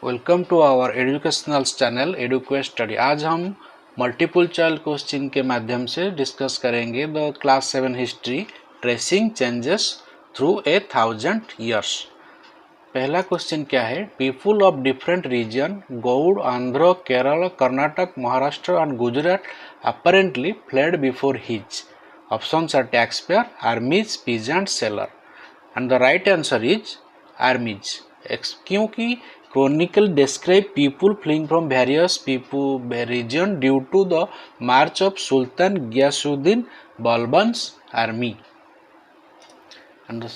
Welcome to our educational channel Eduquest study. आज हम multiple choice question के माध्यम से डिस्कस करेंगे the class 7 history tracing changes through 1000 years. पहला क्वेश्चन क्या है? People of different region Gauda, Andhra, Kerala, Karnataka, Maharashtra and Gujarat apparently fled before his. Options are taxpayer, armies, peasant, seller. And the right answer is armies. क्योंकि chronicle describe people fleeing from various region due to the march of Sultan Ghiyasuddin Balban's army. And the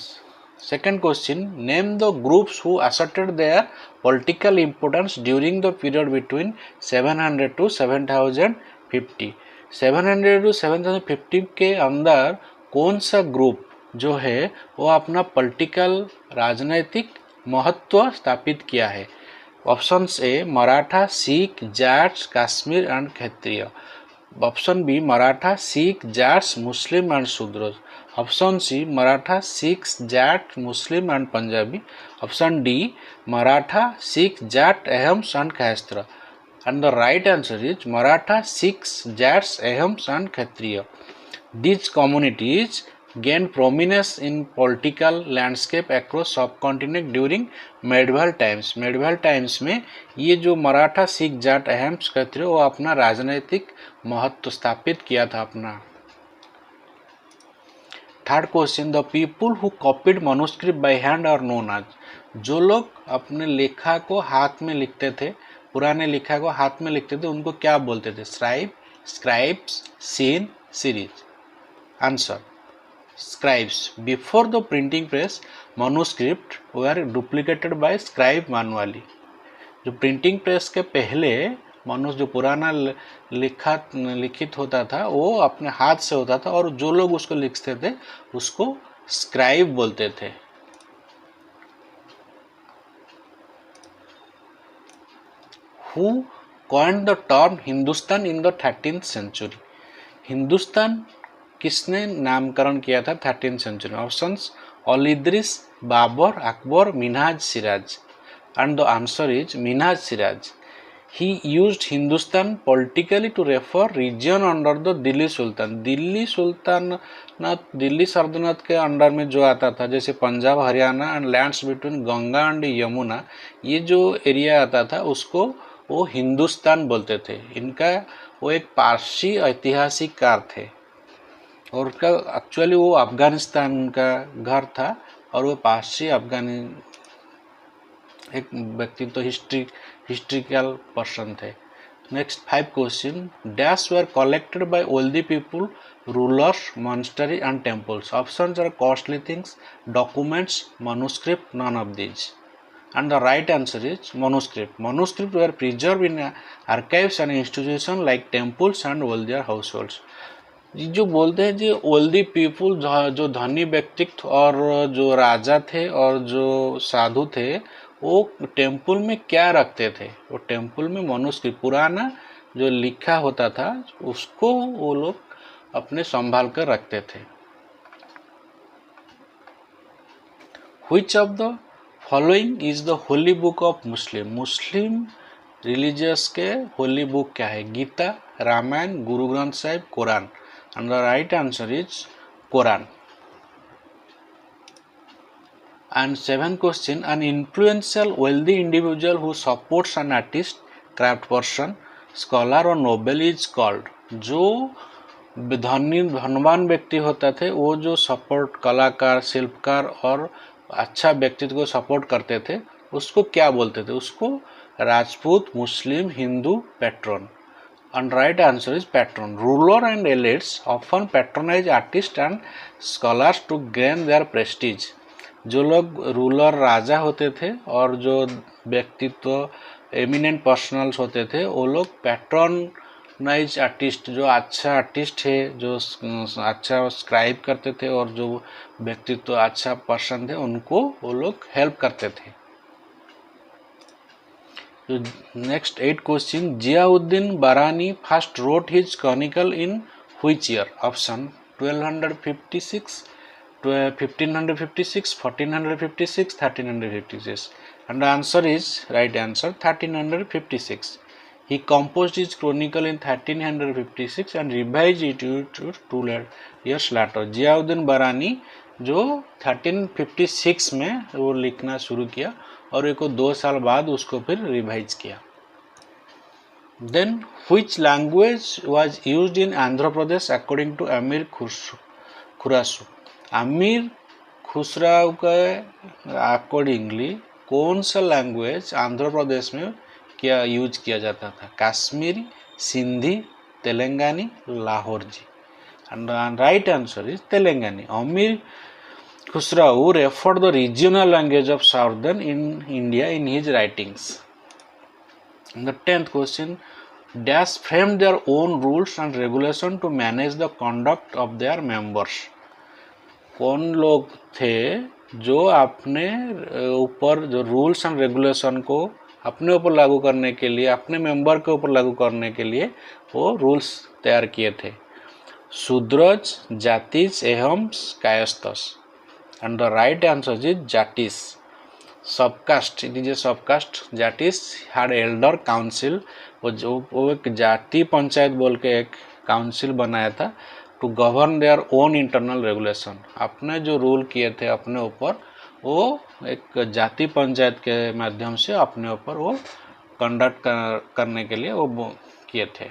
second question, name the groups who asserted their political importance during the period between 700 to 7050. 700 to 7050 के अंदर कौन सा group जो है वो अपना political राजनैतिक महत्व स्थापित किया है? Options A Maratha, Sikh, Jats, Kashmir and Kshatriya. Option B Maratha, Sikh, Jats, Muslim and Shudra. Option C Maratha, Sikh, Jat, Muslim and Punjabi. Option D Maratha, Sikh, Jat, Ahoms and खैस्त्र. And the right answer is Maratha, Sikhs, Jats, Ahams and Kshatriya. These communities gained prominence in political landscape across subcontinent during medieval times. medieval times में ये जो मराठा, सिख, जाट, अहम्स, क्षत्रिय वो अपना राजनीतिक महत्व स्थापित किया था अपना. Third question, the people who copied manuscript by hand are known as. जो लोग अपने लेखा को हाथ में लिखते थे, पुराने लेखा को हाथ में लिखते थे, उनको क्या बोलते थे? Scribe, scribes, scene, series. Answer scribes. Before the printing press manuscript were duplicated by scribe manually. जो प्रिंटिंग प्रेस के पहले मनुष्य जो पुराना लिखित होता था वो अपने हाथ से होता था और जो लोग उसको लिखते थे उसको स्क्राइब बोलते थे. Who coined the term Hindustan in the 13th century? Hindustan किसने नामकरण किया था 13th century? Options Al Idrisi, Babur, Akbar, Minhaj Siraj. And the answer is Minhaj Siraj. He used Hindustan politically to refer region under the Delhi sultan. Delhi sultanate, Delhi सल्तनत के अंडर में जो आता था जैसे Punjab, Haryana and lands between Ganga and Yamuna, ये जो एरिया आता था उसको वो हिंदुस्तान बोलते थे. इनका वो एक पारसी ऐतिहासिककार थे और उसका एक्चुअली वो अफगानिस्तान का घर था और वो पारसी अफगानी एक व्यक्ति तो हिस्ट्रिकल पर्सन थे. Next 5 question, dash were collected by oldie people, rulers, monastery and temples. Options are costly things, documents, manuscript, none of these. And the right answer is manuscript. Manuscript were preserved in archives and institutions like temples and older households. जो बोलते हैं जो Oldi people, जो धनी व्यक्तित्व और जो राजा थे और जो साधु थे वो टेम्पल में क्या रखते थे? वो टेम्पल में मनुस्क्रिप्ट, पुराना जो लिखा होता था उसको वो लोग अपने संभाल कर रखते थे. Which of the following is the holy book of Muslim. Muslim religious के होली बुक क्या है? Gita, Ramayan, Guru Granth Sahib, Quran. And the right answer is Quran. And 7 question, an influential wealthy individual who supports an artist, craft person, scholar और noble is called. जो धनवान व्यक्ति होता थे वो जो सपोर्ट कलाकार, शिल्पकार और अच्छा व्यक्तित्व को सपोर्ट करते थे उसको क्या बोलते थे? उसको Rajput, Muslim, Hindu, patron. And right answer is patron. Ruler and elites often patronize artist and scholars to gain their prestige. जो लोग रूलर, राजा होते थे और जो व्यक्तित्व एमिनेंट पर्सनल्स होते थे वो लोग पैट्रोनाइज आर्टिस्ट, जो अच्छा आर्टिस्ट है, जो अच्छा स्क्राइब करते थे और जो व्यक्तित्व अच्छा पर्सन थे उनको वो लोग हेल्प करते थे. नेक्स्ट 8 क्वेश्चन, जियाउद्दीन बारानी first road his Chronicle in which year? Option 1256, 1556, 1456, 1356. and the answer is right answer 1356. He composed his chronicle in 1356 and revised it to 2 years later. Ziauddin बरानी जो 1356 में वो लिखना शुरू किया और एक 2 साल बाद उसको फिर रिवाइज किया. Then which language was used in Andhra Pradesh according to Amir Khusrau? Aamir खुसराव के अकॉर्डिंगली कौन सा लैंग्वेज आंध्र प्रदेश में क्या यूज किया जाता था? कश्मीरी, सिंधी, तेलंगानी, लाहौरजी. And the right answer is Telangani. Amir Khusrau referred the regional language of southern in India in his writings. And the 10th question, Dash framed their own rules and regulation to manage the conduct of their members. कौन लोग थे जो अपने ऊपर जो rules and regulation को अपने ऊपर लागू करने के लिए, अपने मेंबर के ऊपर लागू करने के लिए वो रूल्स तैयार किए थे? शूद्रज, जातिज एवं Kayasthas. And the right answer is jatis. Subcaste, it is a subcaste. Jatis had elder council, वो एक जाति पंचायत बोल के एक काउंसिल बनाया था to govern their own internal regulation. अपने जो रूल किए थे अपने ऊपर, वो एक जाति पंचायत के माध्यम से अपने ऊपर वो कंडक्ट करने के लिए वो किए थे.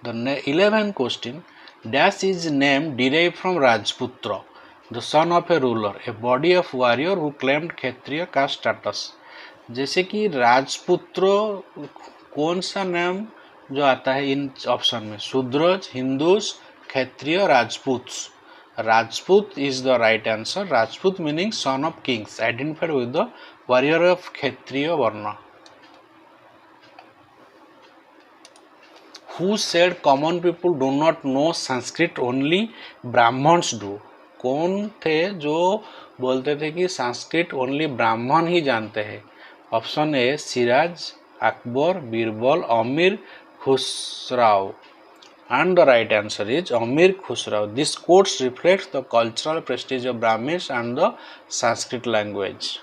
The 11th question, dash is name derive from Rajputra, the son of a ruler, a body of warrior who claimed Kshatriya caste status. जैसे कि राजपुत्र कौन सा नाम जो आता है इन ऑप्शन में? Shudras, Hindus, Kshatriya, Rajputs. Rajput is the right answer. Rajput meaning son of kings, identified with the warrior of Kshatriya varna. Who said common people do not know Sanskrit, only Brahmins do? कौन थे जो बोलते थे कि संस्कृत ओनली ब्राह्मण ही जानते हैं? ऑप्शन ए सिराज, अकबर, बीरबल, अमीर खुसराव. And the right answer is Amir Khusrau. This quote reflects the cultural prestige of Brahmins and the Sanskrit language.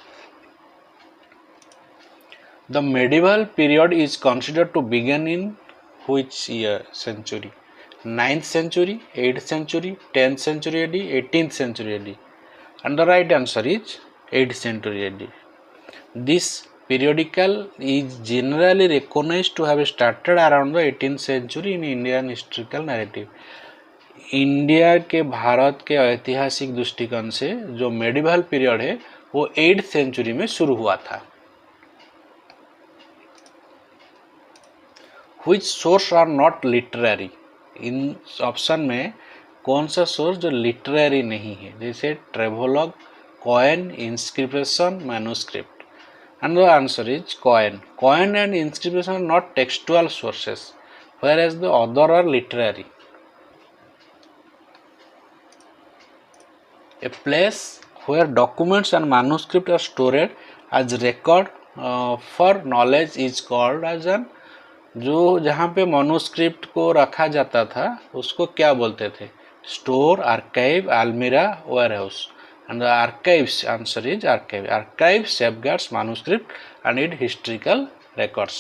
The medieval period is considered to begin in which year century? 9th century, 8th century, 10th century AD, 18th century AD. And the right answer is 8th century AD. This periodical is generally recognized to have started around the 18th century in Indian historical narrative. India के भारत के ऐतिहासिक दृष्टिकोण से जो medieval period है वो 8th century में शुरू हुआ था. Which source are not literary? इन ऑप्शन में कौन सा सोर्स जो लिटरेरी नहीं है? जैसे travelogue, coin, inscription, manuscript. And the answer is coin. Coin and inscription are not textual sources, whereas the other are literary. A place where documents and manuscripts are stored as record for knowledge is called as an. जो जहाँ पे manuscript को रखा जाता था उसको क्या बोलते थे? स्टोर, आर्काइव, अलमीरा, warehouse. And the archives answer is archive. Archive safeguards manuscript and its historical records.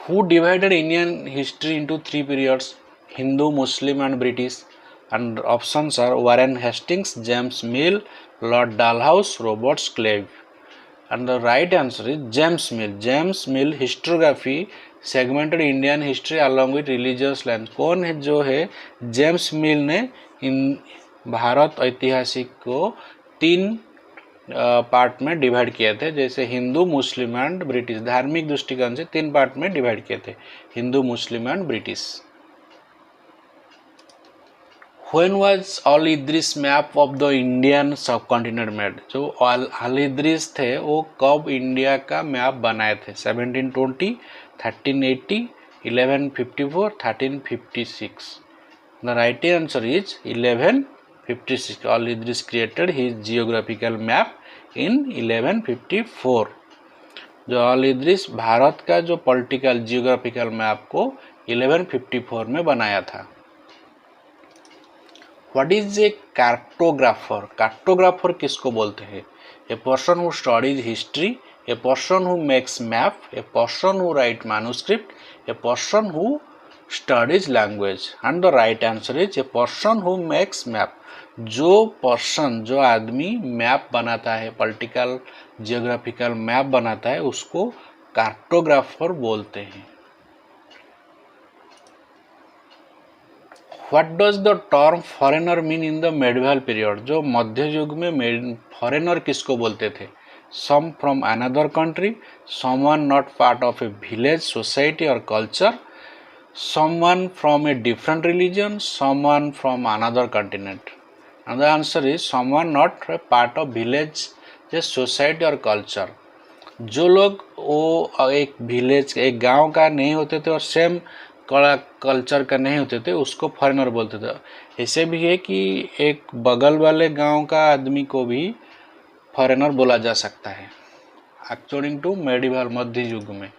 Who divided Indian history into 3 periods? Hindu, Muslim and British. And options are Warren Hastings, James Mill, Lord Dalhousie, Robert Clive. And the right answer is James Mill. James Mill historiography segmented Indian history along with religious lines. कौन है जो है? James मिल ने इन भारत ऐतिहासिक को 3 part में divide किए थे, जैसे हिंदू, मुस्लिम एंड ब्रिटिश. धार्मिक दृष्टिकोण से 3 पार्ट में डिवाइड किए थे, Hindu, Muslim and British. When was Al Idris map of the Indian subcontinent made? जो अल इद्रिस थे वो कब इंडिया का मैप बनाए थे? 1720, 1380, 1154, 1356. The right answer is 1156. Al Idris created his geographical map in 1154. जो अल इद्रिस भारत का जो पॉलिटिकल जियोग्राफिकल मैप को 1154 में बनाया था. What is a cartographer? Cartographer किसको बोलते हैं? A person who studies history, a person who makes map, a person who right manuscript, a person who studies language. And the right answer is a person who makes map. जो person, जो आदमी map बनाता है, political geographical map बनाता है, उसको cartographer बोलते हैं। What does the term foreigner mean in the medieval period? जो मध्य युग में फॉरेनर किसको बोलते थे? Some from another country, someone not part of a village society और culture, someone from a different religion, someone from another continent. And the answer is someone not a part of village, just society or culture. जो लोग वो एक village, एक गांव का नहीं होते थे और सेम कल्चर का नहीं होते थे, उसको फॉरेनर बोलते थे। ऐसे भी है कि एक बगल वाले गांव का आदमी को भी फॉरेनर बोला जा सकता है, अकॉर्डिंग टू मेडिवल मध्य युग में।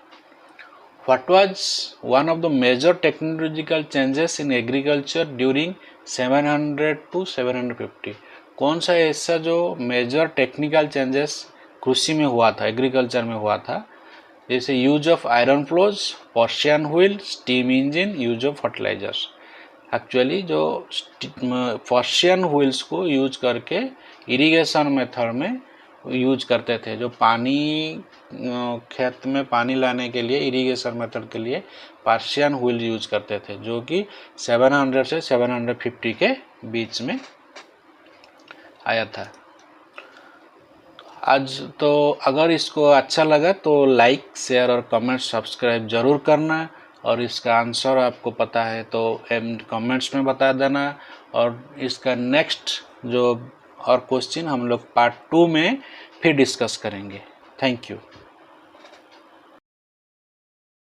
What was one of the major technological changes in agriculture during 700 to 750? कौन सा ऐसा जो मेजर टेक्निकल चेंजेस कृषि में हुआ था, एग्रीकल्चर में हुआ था? जैसे use of iron ploughs, Persian wheel, steam engine, use of fertilisers. Actually जो पर्शियन व्हील्स को यूज करके इरिगेशन मेथड में यूज करते थे, जो पानी खेत में पानी लाने के लिए इरिगेशन मेथड के लिए पर्शियन व्हील यूज करते थे, जो कि 700 से 750 के बीच में आया था। आज तो अगर इसको अच्छा लगा तो लाइक, शेयर और कमेंट, सब्सक्राइब जरूर करना, और इसका आंसर आपको पता है तो कमेंट्स में बता देना। और इसका नेक्स्ट जो और क्वेश्चन हम लोग पार्ट 2 में फिर डिस्कस करेंगे। Thank you.